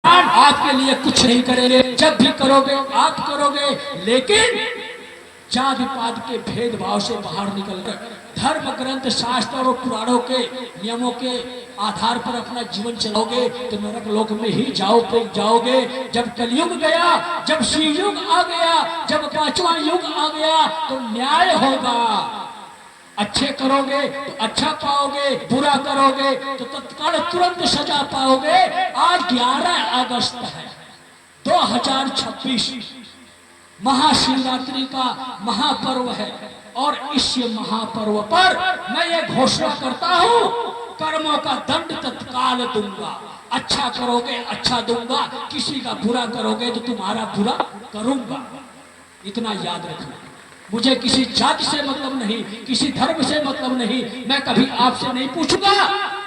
आपके लिए कुछ नहीं करेंगे। जब भी करोगे आप करोगे, लेकिन जाति पात के भेदभाव से बाहर निकलकर धर्म ग्रंथ शास्त्र और पुराणों के नियमों के आधार पर अपना जीवन चलाओगे तो नरक लोक में ही जाओगे। जब कलयुग गया, जब शिवयुग आ गया, जब पांचवा युग आ गया तो न्याय होगा। अच्छे करोगे तो अच्छा पाओगे, बुरा करोगे तो तत्काल तुरंत सजा पाओगे। आज 11 अगस्त है 2026, महाशिवरात्रि का महापर्व है और इस महापर्व पर मैं ये घोषणा करता हूँ, कर्मों का दंड तत्काल दूंगा। अच्छा करोगे अच्छा दूंगा, किसी का बुरा करोगे तो तुम्हारा बुरा करूंगा। इतना याद रखना। मुझे किसी जाति से मतलब नहीं, किसी धर्म से मतलब नहीं। मैं कभी आपसे नहीं पूछूंगा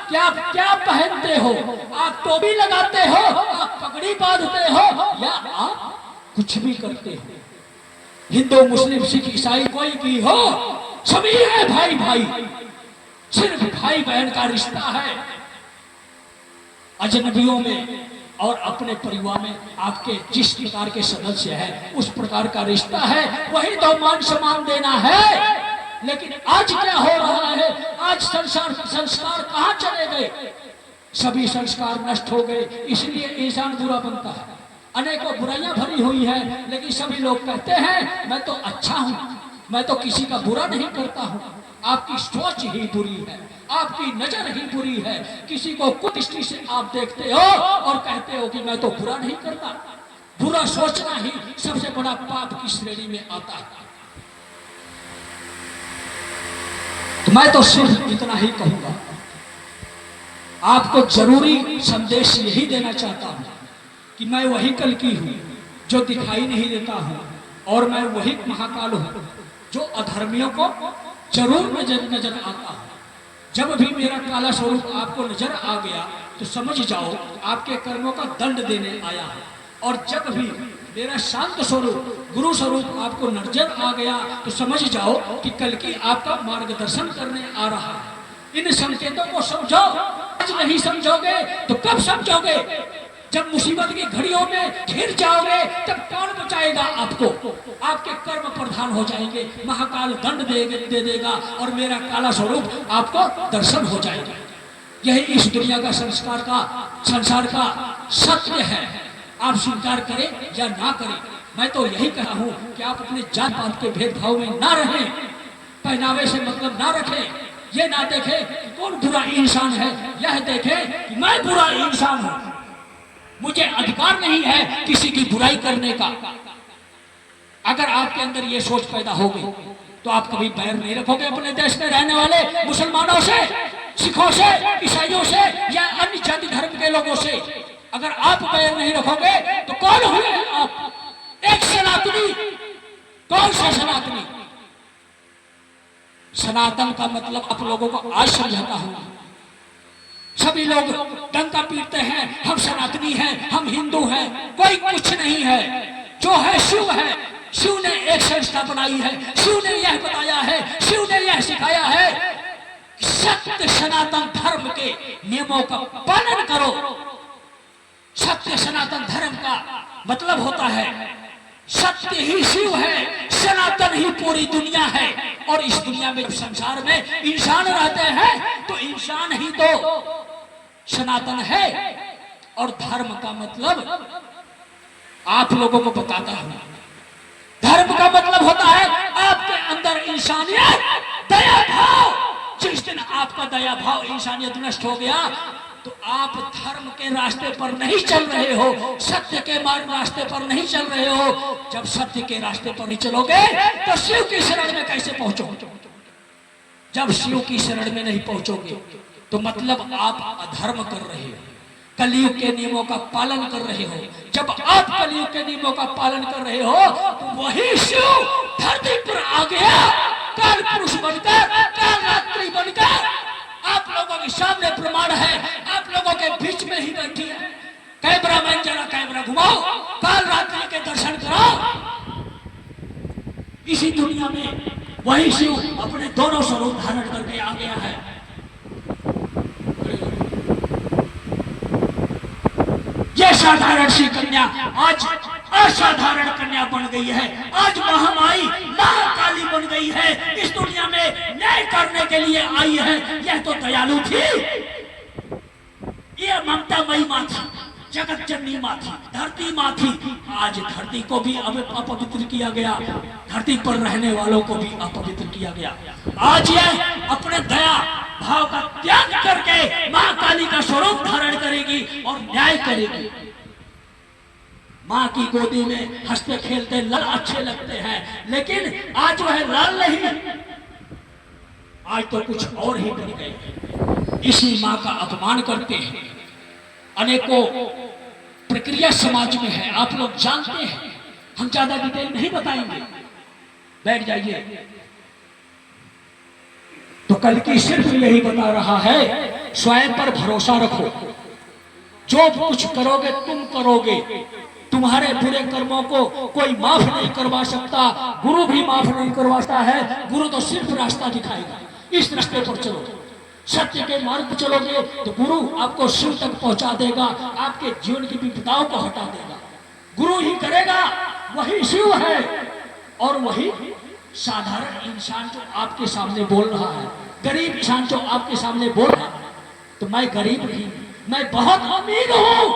कि आप क्या पहनते हो, आप टोपी लगाते हो, आप पगड़ी बांधते हो या आप कुछ भी करते हो। हिंदू मुस्लिम सिख ईसाई कोई भी हो, सभी है भाई भाई। सिर्फ भाई बहन का रिश्ता है। अजनबियों में और अपने परिवार में आपके जिस प्रकार के सदस्य हैं उस प्रकार का रिश्ता है, वही तो मान सम्मान देना है। लेकिन आज क्या हो रहा है, आज संस्कार कहाँ चले गए? सभी संस्कार नष्ट हो गए, इसलिए इंसान बुरा बनता है। अनेकों बुराइयां भरी हुई है, लेकिन सभी लोग कहते हैं मैं तो अच्छा हूं, मैं तो किसी का बुरा नहीं करता हूं। आपकी सोच ही बुरी है, आपकी नजर ही बुरी है। किसी को कुदृष्टि से आप देखते हो और कहते हो कि मैं तो बुरा नहीं करता। बुरा सोचना ही सबसे बड़ा पाप की श्रेणी में आता है। तो मैं तो सिर्फ इतना ही कहूंगा, आपको जरूरी संदेश यही देना चाहता हूं कि मैं वही कल्कि हूं जो दिखाई नहीं देता हूं, और मैं वही महाकाल हूं जो अधर्मियों को जरूर नजर आता है। जब भी मेरा काला स्वरूप आपको नजर आ गया तो समझ जाओ आपके कर्मों का दंड देने आया है। और जब भी मेरा शांत स्वरूप गुरु स्वरूप आपको नजर आ गया तो समझ जाओ कि कल की आपका मार्गदर्शन करने आ रहा है। इन संकेतों को समझो। आज नहीं समझोगे तो कब समझोगे? जब मुसीबत की घड़ियों में घिर जाओगे तब कौन बचाएगा आपको? आपके कर्म प्रधान हो जाएंगे, महाकाल दंड दे देगा और मेरा काला स्वरूप आपको दर्शन हो जाएगा। यही इस दुनिया का संसार का सत्य है। आप स्वीकार करें या ना करें, मैं तो यही कहा हूं कि आप अपने जात पात के भेदभाव में ना रहें, पहनावे से मतलब ना रखें, ये ना देखें कि कौन बुरा इंसान है, यह देखें कि मैं बुरा इंसान हूं। मुझे अधिकार नहीं है किसी की बुराई करने का। अगर आपके अंदर ये सोच पैदा होगी तो आप कभी बैर नहीं रखोगे अपने देश में रहने वाले मुसलमानों से, सिखों से, ईसाइयों से या अन्य जाति धर्म के लोगों से। अगर आप बैर नहीं रखोगे तो कौन हुए आप? एक सनातनी। कौन सा सनातनी? सनातन का मतलब आप लोगों को आज समझाता हूं। सभी लोग डंका पीटते हैं, हम सनातनी हैं, हम हिंदू हैं। कोई कुछ नहीं है। जो है शिव है। शिव ने एक संस्था बनाई है, शिव ने यह बताया है, शिव ने यह सिखाया है, सत्य सनातन धर्म के नियमों का पालन करो। सत्य सनातन धर्म का मतलब होता है सत्य ही शिव है, सनातन ही पूरी दुनिया है। और इस दुनिया में संसार में इंसान रहते हैं तो इंसान ही तो सनातन है। और धर्म का मतलब आप लोगों को बताता हूं। धर्म का मतलब होता है आपके अंदर इंसानियत, दया भाव। जिस दिन आपका दया भाव, इंसानियत नष्ट हो गया तो आप धर्म के रास्ते पर नहीं चल रहे हो, सत्य के मार्ग रास्ते पर नहीं चल रहे हो। जब सत्य के रास्ते पर नहीं चलोगे तो शिव की शरण में कैसे पहुंचोगे? जब शिव की शरण में नहीं पहुंचोगे तो मतलब आप अधर्म कर रहे हो, कलयुग के नियमों का पालन कर रहे हो। जब आप कलयुग के नियमों का पालन कर रहे हो तो वही शिव धरती पर आ गया, काल पुरुष बनकर, काल रात्रि बनकर। आप लोगों के सामने प्रमाण है, आप लोगों के बीच में ही बैठी है। कैमरा मैन जरा कैमरा घुमाओ, काल रात्रि के दर्शन कराओ। इसी दुनिया में वही शिव अपने दोनों स्वरूप धारण करके आ गया है। ये साधारण सी कन्या आज असाधारण कन्या बन गई है। आज महामाई महाकाली बन गई है। इस दुनिया में न्याय करने के लिए आई है। यह तो दयालु थी, यह ममतामयी माँ थी, जगत जननी माँ थी, धरती माँ थी। आज धरती को भी अपवित्र किया गया, धरती पर रहने वालों को भी अपवित्र किया गया। आज यह अपने दया भाव का त्याग करके माँ काली का स्वरूप धारण करेगी और न्याय करेगी। माँ की गोदी में हंसते खेलते लाल अच्छे लगते हैं, लेकिन आज वह लाल नहीं, आज तो कुछ और ही बन गए। इसी माँ का अपमान करते हैं। अनेकों प्रक्रिया समाज में है, आप लोग जानते हैं, हम ज्यादा डिटेल नहीं बताएंगे, बैठ जाइए। तो कल की सिर्फ यही बता रहा है, स्वयं पर भरोसा रखो। जो कुछ करोगे तुम करोगे, तुम्हारे बुरे कर्मों को कोई माफ नहीं करवा सकता, गुरु भी माफ नहीं करवाता है। गुरु तो सिर्फ रास्ता दिखाएगा, इस रास्ते पर चलो, सत्य के मार्ग पर चलोगे तो गुरु आपको शिव तक पहुंचा देगा, आपके जीवन की विपदाओं को हटा देगा। गुरु ही करेगा, वही शिव है। और वही साधारण इंसान जो आपके सामने बोल रहा है, गरीब इंसान जो आपके सामने बोल रहा है, तो मैं गरीब नहीं, मैं बहुत अमीर हूं।